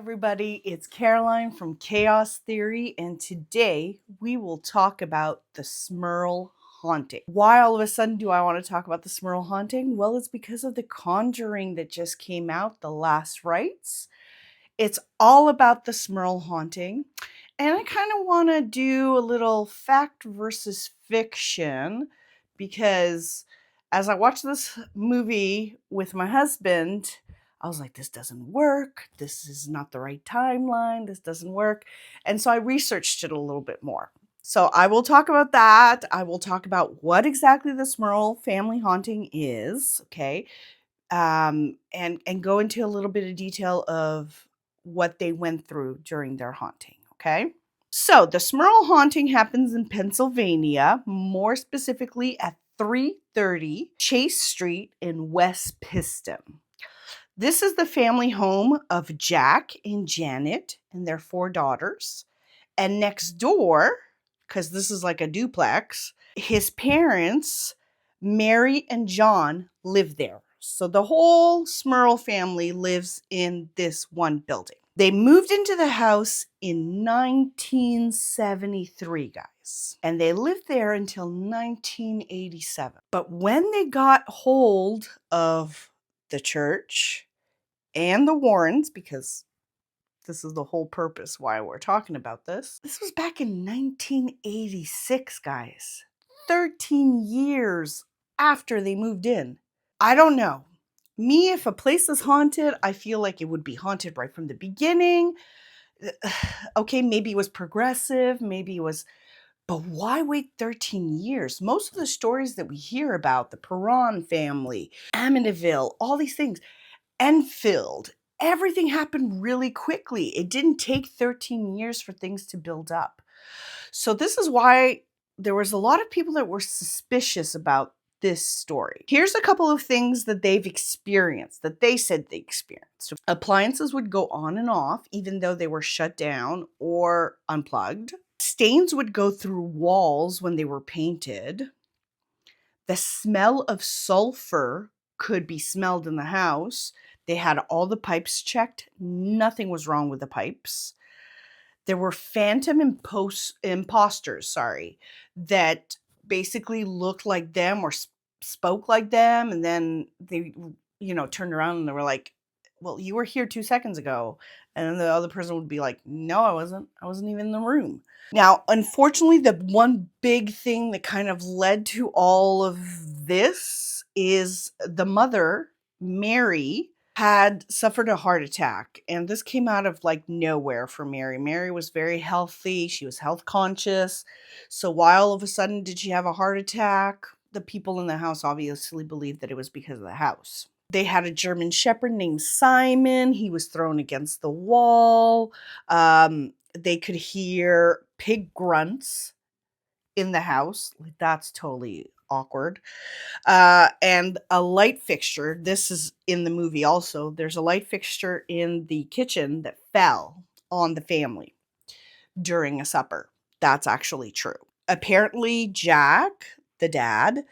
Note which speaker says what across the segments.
Speaker 1: everybody, it's Caroline from Chaos Theory, and today we will talk about the Smurl haunting. Why all of a sudden do I want to talk about the Smurl haunting? Well, it's because of the Conjuring that just came out, The Last Rites. It's all about the Smurl haunting, and I kind of want to do a little fact versus fiction because as I watched this movie with my husband, I was like, this doesn't work. This is not the right timeline. This doesn't work. And so I researched it a little bit more. So I will talk about that. I will talk about what exactly the Smurl family haunting is, okay? And go into a little bit of detail of what they went through during their haunting, okay? So the Smurl haunting happens in Pennsylvania, more specifically at 330 Chase Street in West Piston. This is the family home of Jack and Janet and their 4 daughters. And next door, because this is like a duplex, his parents, Mary and John, live there. So the whole Smurl family lives in this one building. They moved into the house in 1973, guys, and they lived there until 1987. But when they got hold of the church and the Warrens, because this is the whole purpose why we're talking about this. This was back in 1986, guys. 13 years after they moved in. I don't know. Me, if a place is haunted, I feel like it would be haunted right from the beginning. Okay, maybe it was progressive, maybe it was, but why wait 13 years? Most of the stories that we hear about, the Perron family, Amityville, all these things, Enfield, everything happened really quickly. It didn't take 13 years for things to build up. So this is why there was a lot of people that were suspicious about this story. Here's a couple of things that they've experienced, that they said they experienced. Appliances would go on and off, even though they were shut down or unplugged. Stains would go through walls when they were painted. The smell of sulfur could be smelled in the house. They had all the pipes checked. Nothing was wrong with the pipes. There were phantom imposters, that basically looked like them or spoke like them. And then they, turned around and they were like, well, you were here 2 seconds ago. And then the other person would be like, no, I wasn't. I wasn't even in the room. Now, unfortunately, the one big thing that kind of led to all of this is the mother, Mary, had suffered a heart attack. And this came out of like nowhere for Mary. Mary was very healthy. She was health conscious. So why all of a sudden did she have a heart attack? The people in the house obviously believed that it was because of the house. They had a German shepherd named Simon. He was thrown against the wall. They could hear pig grunts in the house. Like, that's totally awkward. And a light fixture. This is in the movie also. There's a light fixture in the kitchen that fell on the family during a supper. That's actually true. Apparently, Jack, the dad,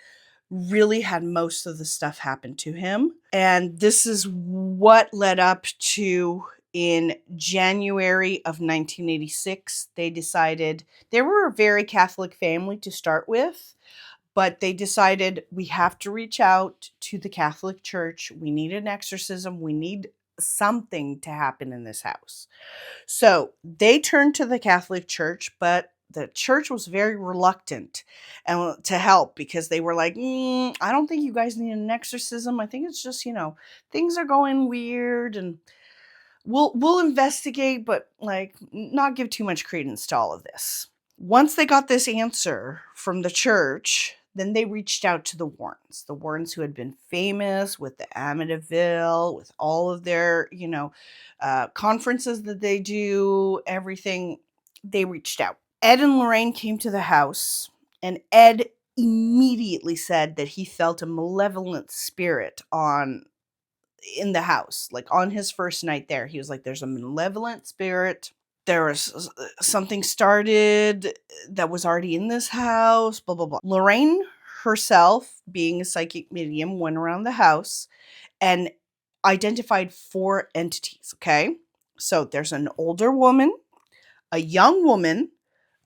Speaker 1: really had most of the stuff happen to him. And this is what led up to, in January of 1986, they decided, they were a very Catholic family to start with, but they decided we have to reach out to the Catholic Church. We need an exorcism. We need something to happen in this house. So they turned to the Catholic Church, but the church was very reluctant to help because they were like, I don't think you guys need an exorcism. I think it's just, things are going weird and we'll investigate, but like not give too much credence to all of this. Once they got this answer from the church, then they reached out to the Warrens who had been famous with the Amityville, with all of their, conferences that they do, everything. They reached out. Ed and Lorraine came to the house, and Ed immediately said that he felt a malevolent spirit in the house. Like on his first night there, he was like, there's a malevolent spirit. There was something started that was already in this house, blah, blah, blah. Lorraine herself, being a psychic medium, went around the house and identified 4 entities, okay? So there's an older woman, a young woman,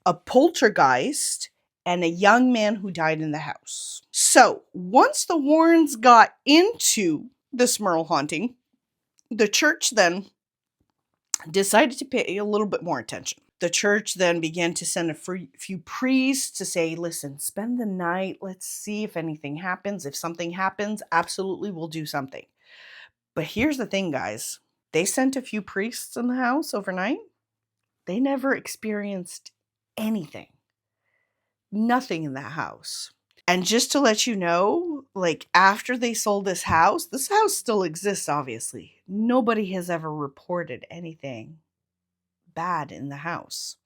Speaker 1: a poltergeist, and a young man who died in the house. So once the Warrens got into the Smurl haunting, the church then decided to pay a little bit more attention. The church then began to send a few priests to say, listen, spend the night. Let's see if anything happens. If something happens, absolutely we'll do something. But here's the thing, guys. They sent a few priests in the house overnight. They never experienced anything. Nothing in that house. And just to let you know, like after they sold this house still exists, obviously. Nobody has ever reported anything bad in the house.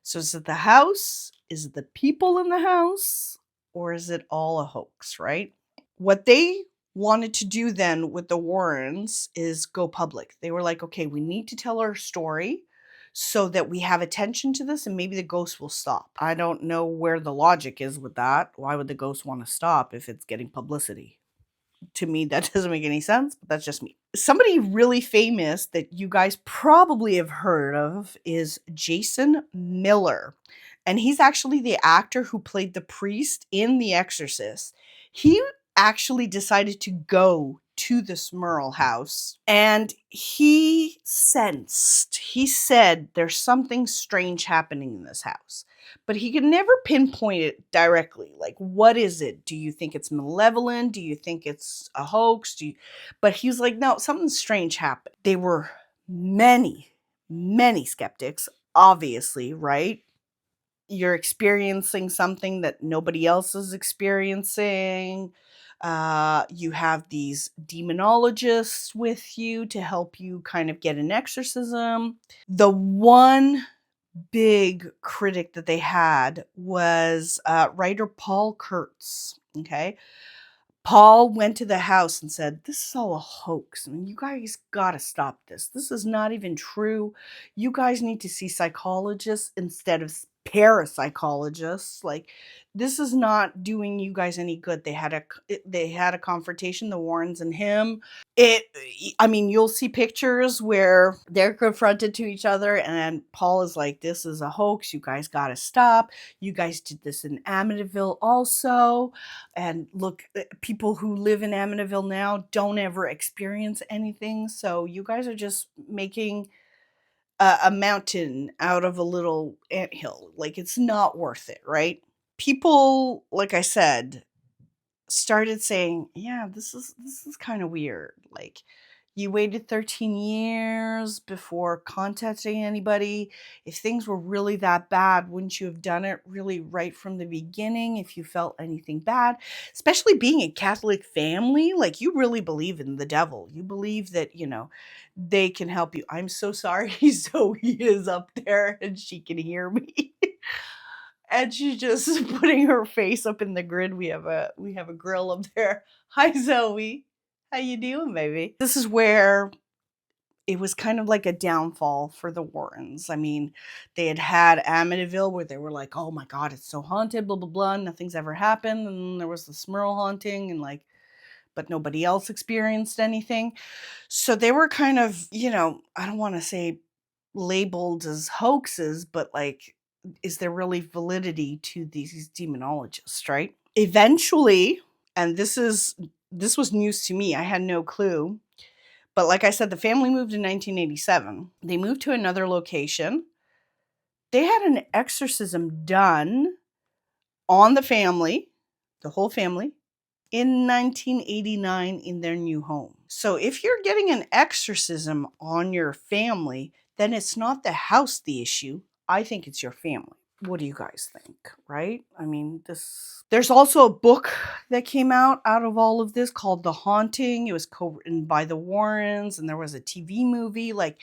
Speaker 1: So is it the house? Is it the people in the house? Or is it all a hoax, right? What they wanted to do then with the Warrens is go public. They were like, okay, we need to tell our story so that we have attention to this and maybe the ghost will stop. I don't know where the logic is with that. Why would the ghost want to stop if it's getting publicity? To me, that doesn't make any sense, but that's just me. Somebody really famous that you guys probably have heard of is Jason Miller. And he's actually the actor who played the priest in The Exorcist. He actually decided to go to the Smurl house and he said there's something strange happening in this house. But he could never pinpoint it directly. Like, what is it? Do you think it's malevolent? Do you think it's a hoax? But he was like, no, something strange happened. There were many, many skeptics, obviously, right? You're experiencing something that nobody else is experiencing. You have these demonologists with you to help you kind of get an exorcism. The one big critic that they had was writer Paul Kurtz. Okay. Paul went to the house and said, this is all a hoax. I mean, you guys got to stop this. This is not even true. You guys need to see psychologists instead of parapsychologists. Like, this is not doing you guys any good. They had a confrontation, the Warrens and him. I mean, you'll see pictures where they're confronted to each other and Paul is like, this is a hoax. You guys got to stop. You guys did this in Amityville also. And look, people who live in Amityville now don't ever experience anything. So you guys are just making a mountain out of a little anthill. Like, it's not worth it, right? People, like I said, started saying, yeah, this is kind of weird. Like, you waited 13 years before contacting anybody. If things were really that bad, wouldn't you have done it really right from the beginning if you felt anything bad? Especially being a Catholic family, like, you really believe in the devil. You believe that, they can help you. I'm so sorry Zoe is up there and she can hear me. And she's just putting her face up in the grid. We have a grill up there. Hi Zoe. How you doing, baby? This is where it was kind of like a downfall for the Warrens. I mean, they had Amityville where they were like, oh my God, it's so haunted, blah, blah, blah. Nothing's ever happened. And then there was the Smurl haunting but nobody else experienced anything. So they were kind of, I don't want to say labeled as hoaxes, but like, is there really validity to these demonologists, right? Eventually, and this was news to me. I had no clue. But like I said, the family moved in 1987. They moved to another location. They had an exorcism done on the whole family, in 1989 in their new home. So if you're getting an exorcism on your family, then it's not the house the issue. I think it's your family. What do you guys think, right? I mean, there's also a book that came out of all of this called The Haunting. It was co-written by the Warrens, and there was a TV movie. Like,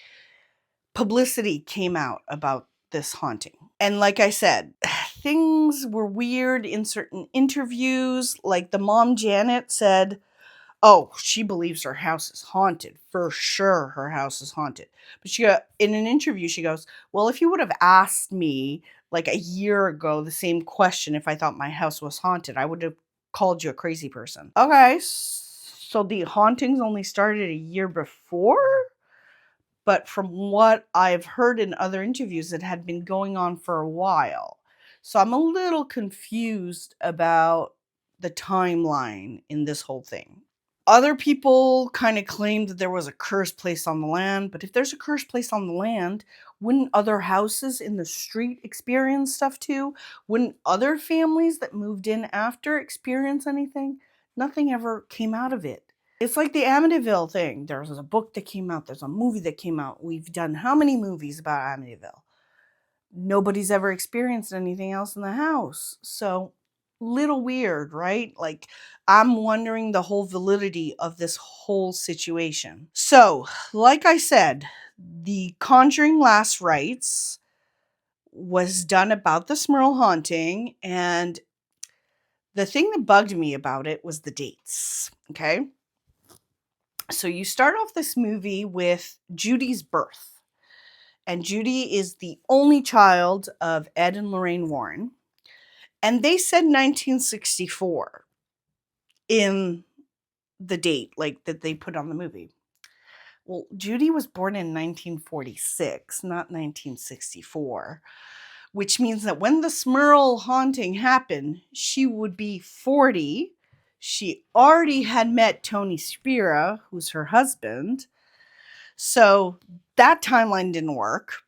Speaker 1: publicity came out about this haunting. And like I said, things were weird in certain interviews. Like, the mom, Janet, said, oh, she believes her house is haunted. For sure, her house is haunted. But in an interview, she goes, well, if you would have asked me like a year ago the same question if I thought my house was haunted, I would have called you a crazy person. Okay, so the hauntings only started a year before? but from what I've heard in other interviews, it had been going on for a while. So I'm a little confused about the timeline in this whole thing. Other people kind of claimed that there was a curse placed on the land, but if there's a curse placed on the land, wouldn't other houses in the street experience stuff too? Wouldn't other families that moved in after experience anything? Nothing ever came out of it. It's like the Amityville thing. There's a book that came out, there's a movie that came out. We've done how many movies about Amityville? Nobody's ever experienced anything else in the house. So, little weird, right? Like, I'm wondering the whole validity of this whole situation. So, like I said, the Conjuring Last Rites was done about the Smurl haunting, and the thing that bugged me about it was the dates. Okay. So you start off this movie with Judy's birth. And Judy is the only child of Ed and Lorraine Warren. And they said 1964 in the date, like that they put on the movie. Well, Judy was born in 1946, not 1964, which means that when the Smurl haunting happened, she would be 40. She already had met Tony Spira, who's her husband. So that timeline didn't work.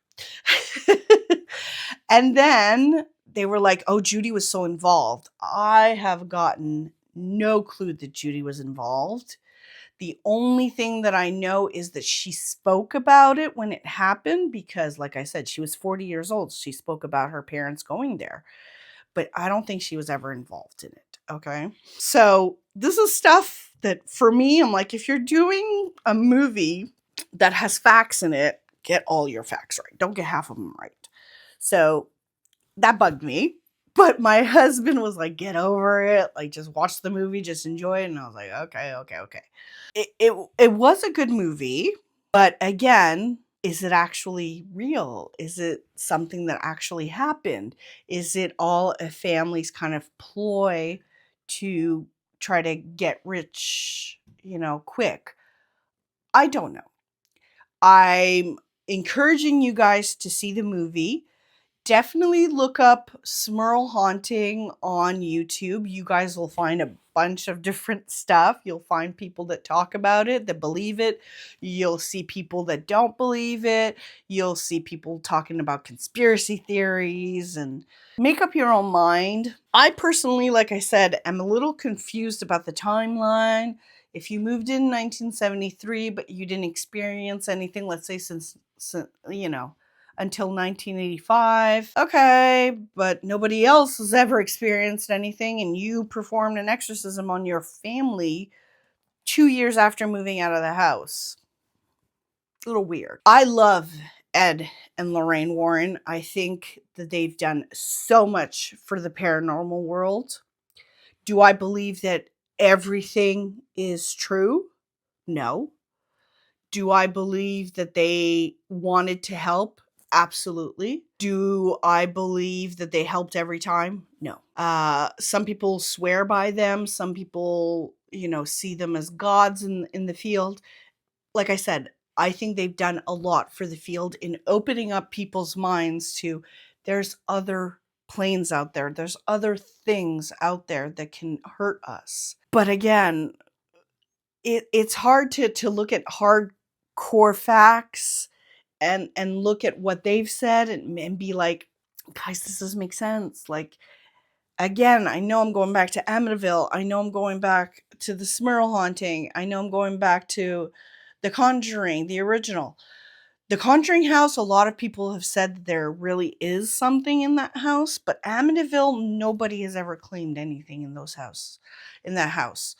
Speaker 1: And then they were like, oh, Judy was so involved. I have gotten no clue that Judy was involved. The only thing that I know is that she spoke about it when it happened because, like I said, she was 40 years old. She spoke about her parents going there. But I don't think she was ever involved in it, okay? So this is stuff that, for me, I'm like, if you're doing a movie that has facts in it, get all your facts right. Don't get half of them right. So that bugged me. But my husband was like, get over it. Like, just watch the movie, just enjoy it. And I was like, okay. It was a good movie. But again, is it actually real? Is it something that actually happened? Is it all a family's kind of ploy to try to get rich, quick? I don't know. I'm encouraging you guys to see the movie. Definitely look up Smurl Haunting on YouTube. You guys will find a bunch of different stuff. You'll find people that talk about it, that believe it. You'll see people that don't believe it. You'll see people talking about conspiracy theories, and make up your own mind. I personally, like I said, am a little confused about the timeline. If you moved in 1973, but you didn't experience anything, let's say since until 1985. Okay, but nobody else has ever experienced anything, and you performed an exorcism on your family 2 years after moving out of the house. A little weird. I love Ed and Lorraine Warren. I think that they've done so much for the paranormal world. Do I believe that everything is true? No. Do I believe that they wanted to help? Absolutely. Do I believe that they helped every time? No. Some people swear by them. Some people, see them as gods in the field. Like I said, I think they've done a lot for the field in opening up people's minds to there's other planes out there. There's other things out there that can hurt us. But again, it's hard to look at hardcore facts and look at what they've said and be like, guys, this doesn't make sense. Like, again, I know I'm going back to Amityville. I know I'm going back to the Smurl haunting. I know I'm going back to The Conjuring, the original. The Conjuring house, a lot of people have said that there really is something in that house, but Amityville, nobody has ever claimed anything in that house.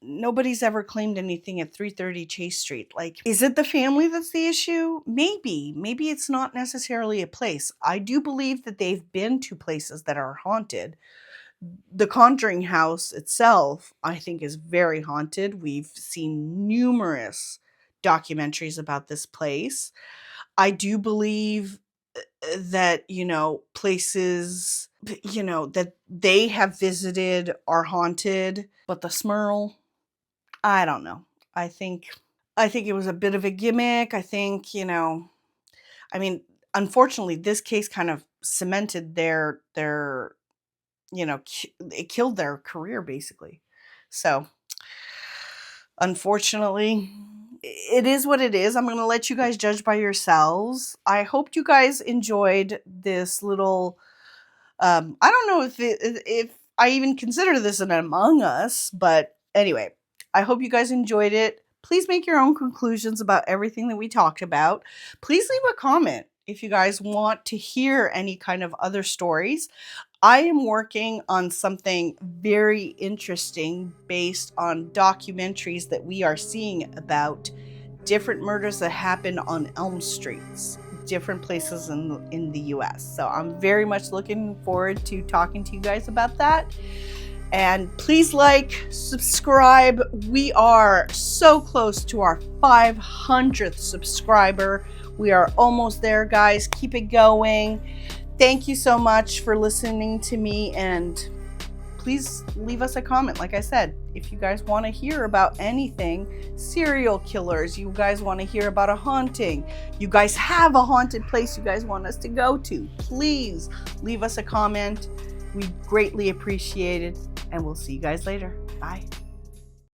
Speaker 1: Nobody's ever claimed anything at 330 Chase Street. Like, is it the family that's the issue? Maybe it's not necessarily a place. I do believe that they've been to places that are haunted. The Conjuring house itself, I think, is very haunted. We've seen numerous documentaries about this place. I do believe that, places, that they have visited are haunted, but the Smurl, I don't know. I think I think it was a bit of a gimmick. I think, I mean, unfortunately, this case kind of cemented it killed their career basically. So, unfortunately, it is what it is. I'm going to let you guys judge by yourselves. I hope you guys enjoyed this little I don't know if I even consider this an Among Us, but anyway, I hope you guys enjoyed it. Please make your own conclusions about everything that we talked about. Please leave a comment if you guys want to hear any kind of other stories. I am working on something very interesting based on documentaries that we are seeing about different murders that happen on Elm Streets, different places in the US. So I'm very much looking forward to talking to you guys about that. And please like, subscribe. We are so close to our 500th subscriber. We are almost there, guys. Keep it going. Thank you so much for listening to me, and please leave us a comment. Like I said, if you guys want to hear about anything, serial killers, you guys want to hear about a haunting, you guys have a haunted place you guys want us to go to, please leave us a comment. We greatly appreciate it, and we'll see you guys later. Bye.